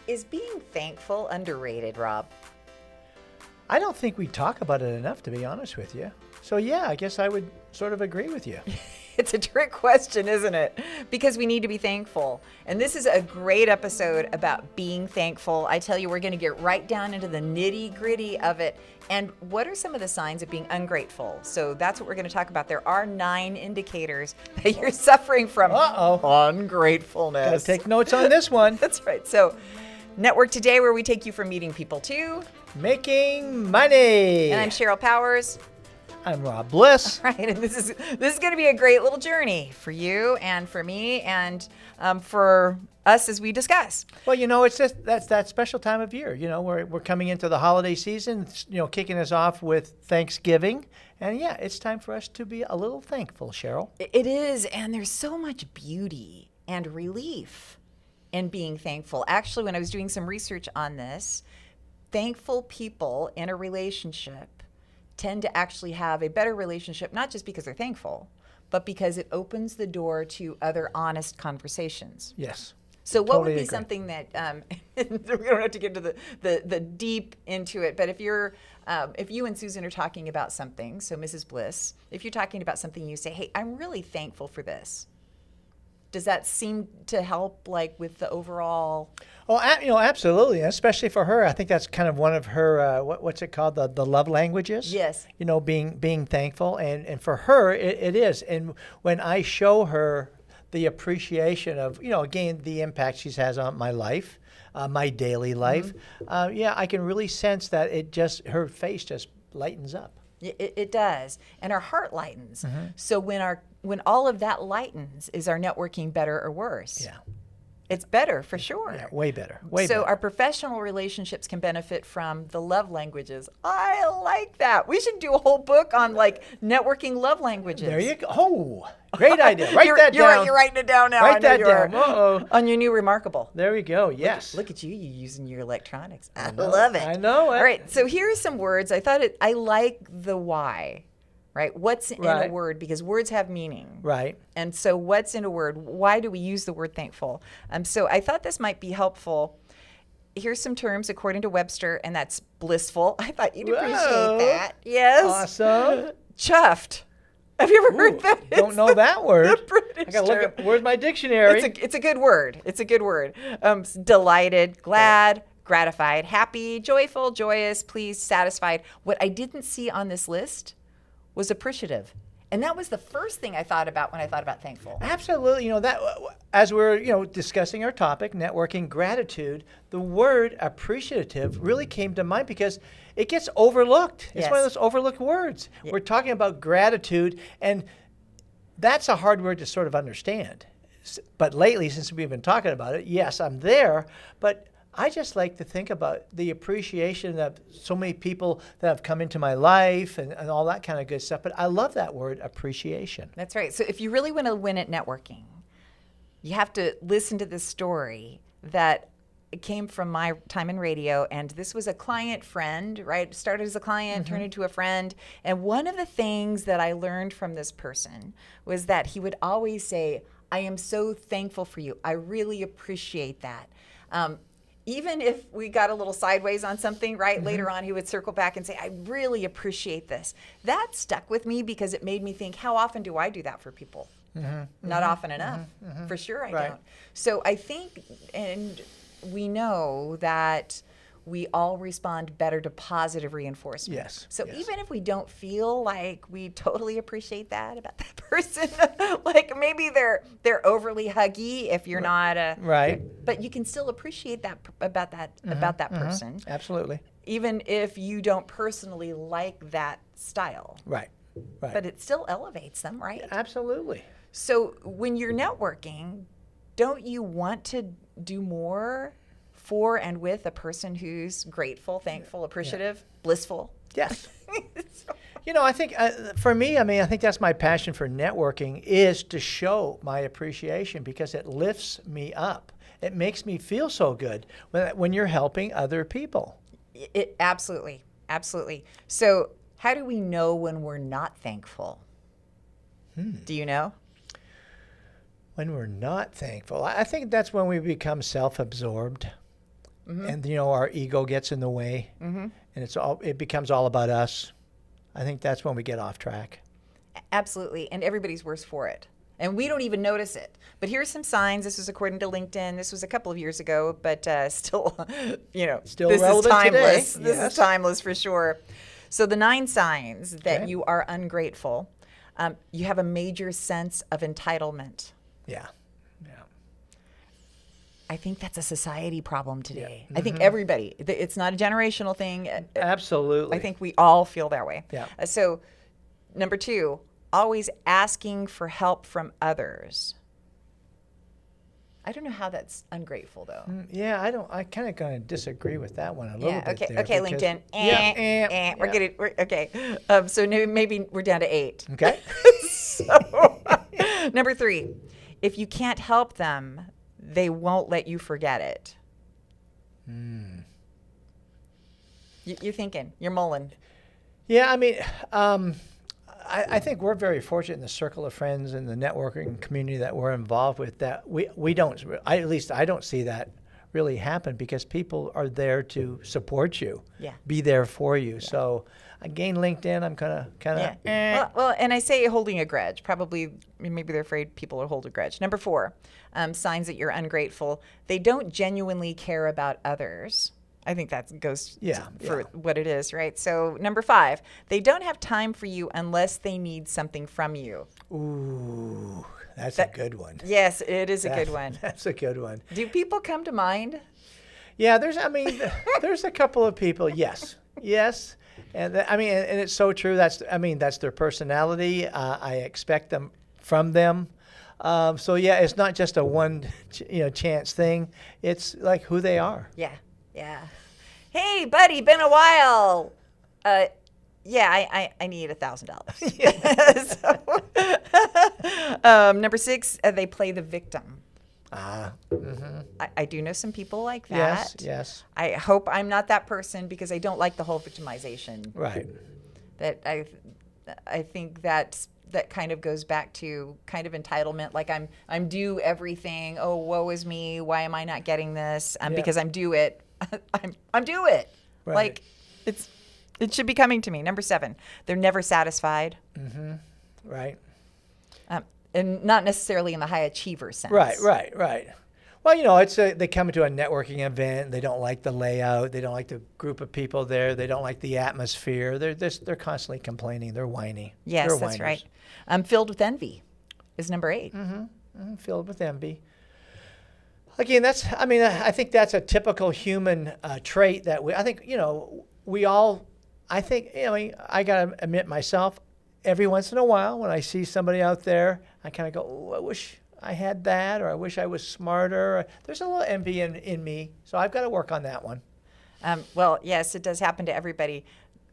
Is being thankful underrated, Rob? I don't think we talk about it enough, to be honest with you. So yeah, I guess I would sort of agree with you. It's a trick question, isn't it? Because we need to be thankful. And this is a great episode about being thankful. I tell you, we're going to get right down into the nitty gritty of it. And what are some of the signs of being ungrateful? So that's what we're going to talk about. There are 9 indicators that you're suffering from ungratefulness. Gotta take notes on this one. That's right. So Network Today, where we take you from meeting people to Making money. And I'm Sheryl Powers. I'm Rob Bliss. Right, and this is going to be a great little journey for you and for me and for us as we discuss. Well, it's just that's that special time of year. We're coming into the holiday season. Kicking us off with Thanksgiving, and yeah, it's time for us to be a little thankful, Sheryl. It is, and there's so much beauty and relief in being thankful. Actually, when I was doing some research on this, thankful people in a relationship tend to actually have a better relationship, not just because they're thankful, but because it opens the door to other honest conversations. Yes. So what Totally would be agree. something that, we don't have to get into the deep into it, but if you and Susan are talking about something, so Mrs. Bliss, if you're talking about something, you say, hey, I'm really thankful for this. Does that seem to help, like, with the overall? Oh, absolutely, especially for her. I think that's kind of one of her what's it called, the love languages. Yes. Being thankful, and for her it is. And when I show her the appreciation of again the impact she has on my life, my daily life, I can really sense that her face just lightens up. It does, and our heart lightens. Mm-hmm. So when all of that lightens, is our networking better or worse? Yeah. It's better for sure. Yeah, way better. So our professional relationships can benefit from the love languages. I like that. We should do a whole book on networking love languages. There you go. Oh, great idea. Write that down. You're writing it down now. Write that down. Uh-oh. On your new Remarkable. There we go. Yes. Look at you using your electronics. I love it. I know it. All right. So here are some words. I like the why. Right? What's in a word? Because words have meaning. Right. And so what's in a word? Why do we use the word thankful? So I thought this might be helpful. Here's some terms according to Webster, and that's blissful. I thought you'd appreciate that. Yes. Awesome. Chuffed. Have you ever heard that? Don't know that word. The British I gotta term. look at where's my dictionary. It's a good word. It's a good word. Delighted, glad, gratified, happy, joyful, joyous, pleased, satisfied. What I didn't see on this list was appreciative. And that was the first thing I thought about when I thought about thankful. Absolutely. That as we're discussing our topic, networking, gratitude, the word appreciative really came to mind because it gets overlooked. It's one of those overlooked words. Yeah. We're talking about gratitude, and that's a hard word to sort of understand. But lately, since we've been talking about it, yes, I'm there, but I just like to think about the appreciation of so many people that have come into my life and all that kind of good stuff. But I love that word, appreciation. That's right. So if you really want to win at networking, you have to listen to this story that came from my time in radio. And this was a client friend, right? Started as a client, turned into a friend. And one of the things that I learned from this person was that he would always say, I am so thankful for you. I really appreciate that. Even if we got a little sideways on something, right? Later on, he would circle back and say, I really appreciate this. That stuck with me because it made me think, how often do I do that for people? Not often enough. For sure I don't. So I think, and we know that we all respond better to positive reinforcement. Yes. So even if we don't feel like we totally appreciate that about that person, like maybe they're overly huggy if you're not right. But you can still appreciate that about that person. Absolutely. Even if you don't personally like that style. Right. But it still elevates them, right? Absolutely. So when you're networking, don't you want to do more for and with a person who's grateful, thankful, appreciative, blissful? Yes. I think for me, I think that's my passion for networking is to show my appreciation because it lifts me up. It makes me feel so good when you're helping other people. Absolutely. So how do we know when we're not thankful? Do you know? When we're not thankful, I think that's when we become self-absorbed. and our ego gets in the way, and it becomes all about us. I think that's when we get off track. Absolutely, and everybody's worse for it. And we don't even notice it. But here's some signs. This was according to LinkedIn. This was a couple of years ago, but still, Still this is relevant timeless. today. This Yes. is timeless for sure. So the 9 signs that you are ungrateful. You have a major sense of entitlement. Yeah. I think that's a society problem today. I think everybody, it's not a generational thing. Absolutely. I think we all feel that way. Yeah. So number 2, always asking for help from others. I don't know how that's ungrateful though. Yeah, I kind of going to disagree with that one a little bit there. Okay, because- LinkedIn. We're getting, okay. So maybe we're down to 8. Okay. So, number 3, if you can't help them, they won't let you forget it. You're thinking, you're mulling. Yeah, I mean, I think we're very fortunate in the circle of friends and the networking community that we're involved with that we don't, at least I don't see that really happen because people are there to support you, be there for you. So again, LinkedIn, I'm kind of. Well, and I say holding a grudge. Probably, maybe they're afraid people will hold a grudge. Number 4, signs that you're ungrateful. They don't genuinely care about others. I think that goes for what it is, right? So number 5, they don't have time for you unless they need something from you. Ooh, that's a good one. Yes, it is a good one. That's a good one. Do people come to mind? Yeah, there's a couple of people. Yes. And and it's so true. That's their personality. I expect them from them. So yeah, it's not just a one chance thing. It's like who they are. Yeah. Hey, buddy, been a while. I need $1,000. So, number 6, they play the victim. I do know some people like that. Yes. I hope I'm not that person because I don't like the whole victimization. Right. That I think that kind of goes back to kind of entitlement, like I'm due everything. Oh, woe is me. Why am I not getting this? Because I'm due it. I'm due it. Right. Like it should be coming to me. Number 7, they're never satisfied. Right. And not necessarily in the high achiever sense. Right. Well, it's they come to a networking event. They don't like the layout. They don't like the group of people there. They don't like the atmosphere. They're constantly complaining. They're whiny. Yes, they're that's whiners. right. Filled with envy is number 8. Filled with envy. Again, I think that's a typical human trait that I got to admit myself, every once in a while when I see somebody out there, I kind of go, oh, I wish I had that, or I wish I was smarter. There's a little envy in me, so I've got to work on that one. Well, yes, it does happen to everybody.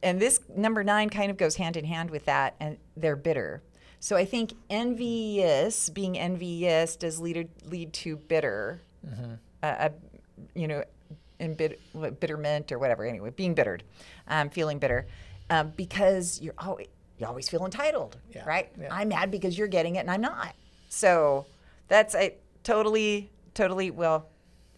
And this number 9 kind of goes hand in hand with that, and they're bitter. So I think being envious does lead to bitter, bitterment or whatever. Anyway, being bittered, feeling bitter, because you're always feel entitled, right? Yeah. I'm mad because you're getting it and I'm not. So that's totally well,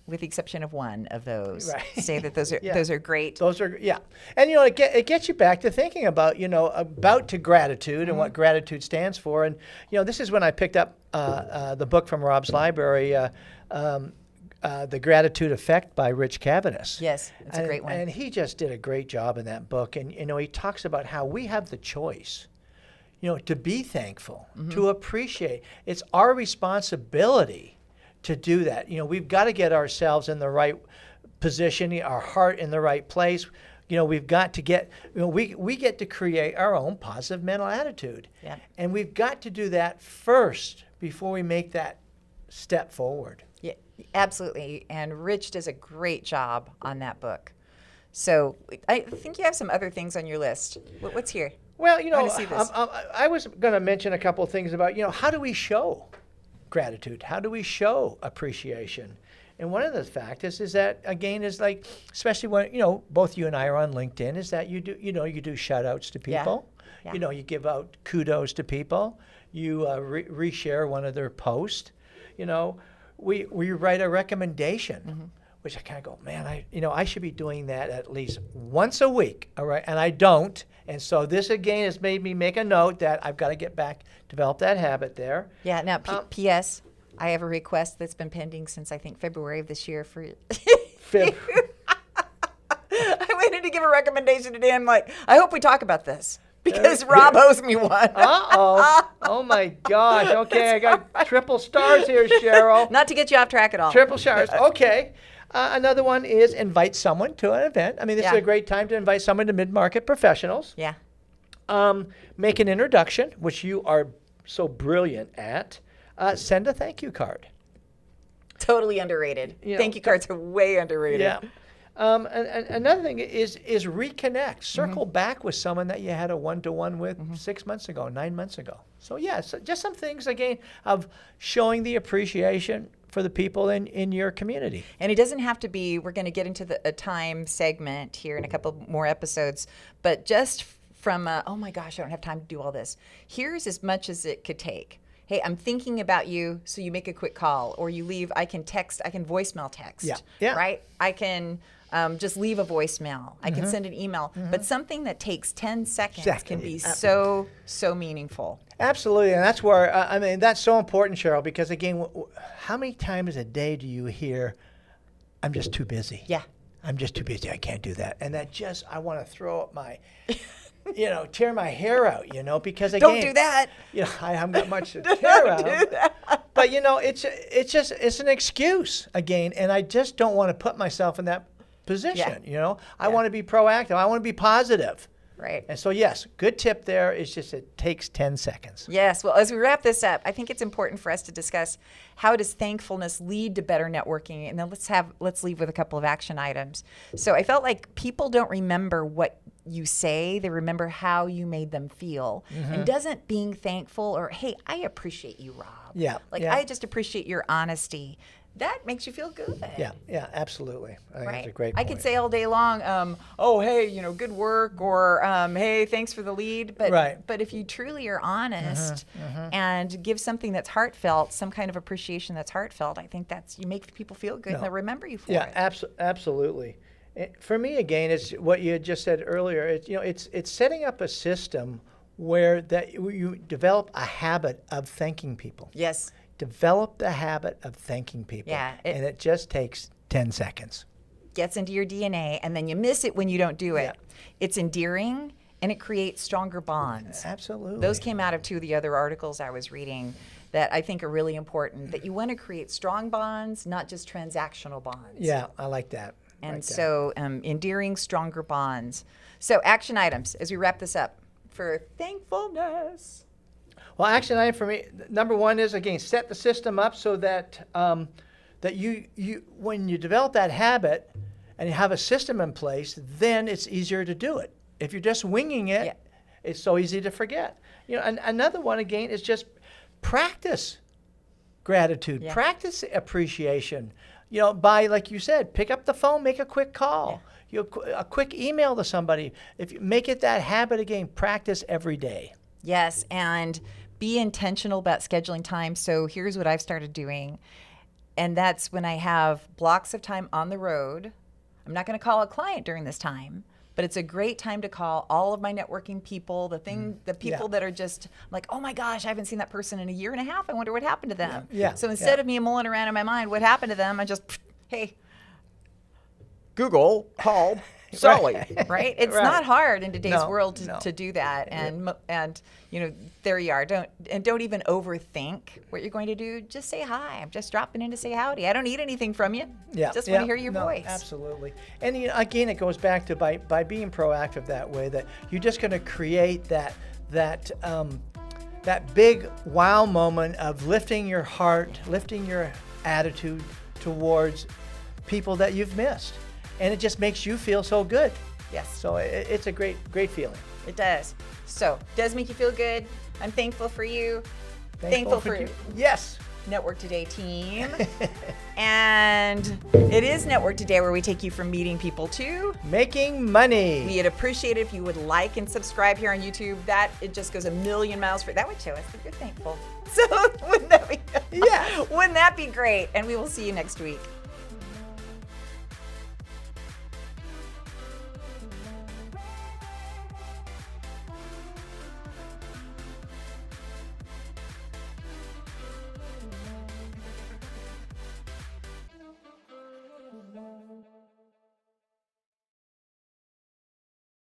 with the exception of one of those, say that those are great. Those are and it gets you back to thinking about to gratitude and what gratitude stands for. And this is when I picked up the book from Rob's library, The Gratitude Effect by Rich Cavaniss. Yes, it's a great one. And he just did a great job in that book. And he talks about how we have the choice, to be thankful, to appreciate. It's our responsibility to do that. We've got to get ourselves in the right position, our heart in the right place. We've got to get, we get to create our own positive mental attitude. Yeah. And we've got to do that first before we make that step forward. Yeah, absolutely. And Rich does a great job on that book. So I think you have some other things on your list. What's here? Well, I was going to mention a couple of things about, how do we show gratitude? How do we show appreciation? And one of the factors is that, again, is like, especially when, both you and I are on LinkedIn, is that you do shout outs to people. Yeah. You give out kudos to people. You reshare one of their posts. We write a recommendation. which I kind of go, man, I should be doing that at least once a week, all right? And I don't. And so this, again, has made me make a note that I've got to get back, develop that habit there. Yeah, now, P.S., I have a request that's been pending since, I think, February of this year for I waited to give a recommendation today. I'm like, I hope we talk about this because Rob owes me one. Uh-oh. Oh, my gosh. Okay, I got triple stars here, Sheryl. Not to get you off track at all. Triple stars. Okay. Another one is invite someone to an event. I mean, this is a great time to invite someone to mid-market professionals. Yeah. Make an introduction, which you are so brilliant at. Send a thank you card. Totally underrated. Thank you cards are way underrated. Yeah. And another thing is reconnect. Circle back with someone that you had a one-to-one with 6 months ago, 9 months ago. So, so just some things, again, of showing the appreciation for the people in your community. And it doesn't have to be, we're going to get into a time segment here in a couple more episodes, but just from, oh my gosh, I don't have time to do all this. Here's as much as it could take. Hey, I'm thinking about you, so you make a quick call, or you leave, I can voicemail text, right? I can just leave a voicemail. I can send an email, but something that takes 10 seconds can be so meaningful. Absolutely, and that's where, that's so important, Sheryl, because again, how many times a day do you hear, I'm just too busy? Yeah. I'm just too busy, I can't do that. And that just, I want to throw up my, tear my hair out, because again. Don't do that. I haven't got much to tear out. Do that. But, it's an excuse, again, and I just don't want to put myself in that position, I want to be proactive. I want to be positive. Right. And so, yes, good tip there is just it takes 10 seconds. Yes. Well, as we wrap this up, I think it's important for us to discuss how does thankfulness lead to better networking? And then let's leave with a couple of action items. So I felt like people don't remember what you say. They remember how you made them feel. And doesn't being thankful or, hey, I appreciate you, Rob. Yeah. I just appreciate your honesty. That makes you feel good. Yeah, absolutely. I think that's a great point. I could say all day long, oh, hey, good work, or hey, thanks for the lead. But if you truly are honest and give something that's heartfelt, some kind of appreciation that's heartfelt, I think you make people feel good and they'll remember you for it. Yeah, absolutely. For me, again, it's what you had just said earlier. It's setting up a system where that you develop a habit of thanking people. Yes. Develop the habit of thanking people. Yeah. And it just takes 10 seconds. Gets into your DNA, and then you miss it when you don't do it. Yeah. It's endearing, and it creates stronger bonds. Absolutely. Those came out of two of the other articles I was reading that I think are really important, that you want to create strong bonds, not just transactional bonds. Yeah, I like that. And so endearing, stronger bonds. So action items as we wrap this up for thankfulness. Well, action item for me, number one is, again, set the system up so that that you when you develop that habit and you have a system in place, then it's easier to do it. If you're just winging it, it's so easy to forget. And another one, again, is just practice gratitude, practice appreciation. By, like you said, pick up the phone, make a quick call, a quick email to somebody. If you make it that habit again, practice every day. Yes, and be intentional about scheduling time. So here's what I've started doing, and that's when I have blocks of time on the road. I'm not going to call a client during this time, but it's a great time to call all of my networking people, the people that are just like, oh my gosh, I haven't seen that person in a year and a half. I wonder what happened to them. So instead of me mulling around in my mind, what happened to them, I just, hey, Google, call Sully, right? It's not hard in today's world to do that, and there you are. Don't even overthink what you're going to do. Just say hi. I'm just dropping in to say howdy. I don't need anything from you. Just want to hear your voice. Absolutely. And again, it goes back to by being proactive that way, that you're just going to create that big wow moment of lifting your heart, lifting your attitude towards people that you've missed. And it just makes you feel so good. Yes. So it's a great feeling. It does. So it does make you feel good. I'm thankful for you. Thankful for you. Yes. Network Today team. And it is Network Today, where we take you from meeting people to making money. We'd appreciate it if you would like and subscribe here on YouTube. It just goes a million miles for that would show us that you're thankful. So wouldn't that be? Wouldn't that be great? And we will see you next week.